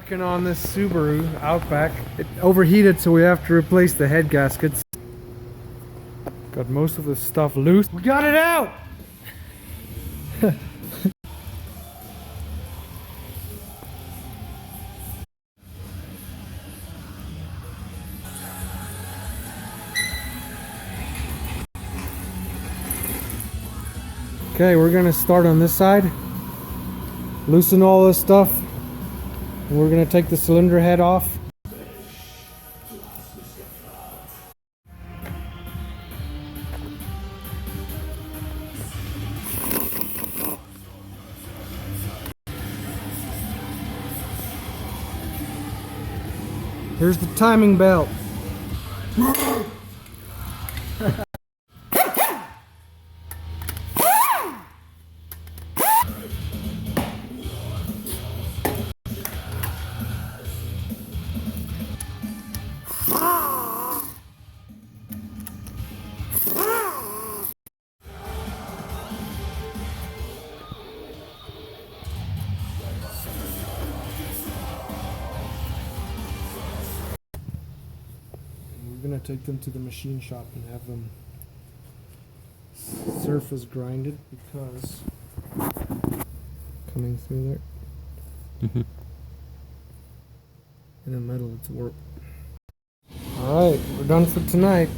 Working on this Subaru Outback. It overheated, so we have to replace the head gaskets. Got most of the stuff loose. We got it out! Okay, we're gonna start on this side. Loosen all this stuff. We're gonna take the cylinder head off. Here's the timing belt. We're gonna take them to the machine shop and have them surface grinded because coming through there in the middle it's warped. Alright, we're done for tonight.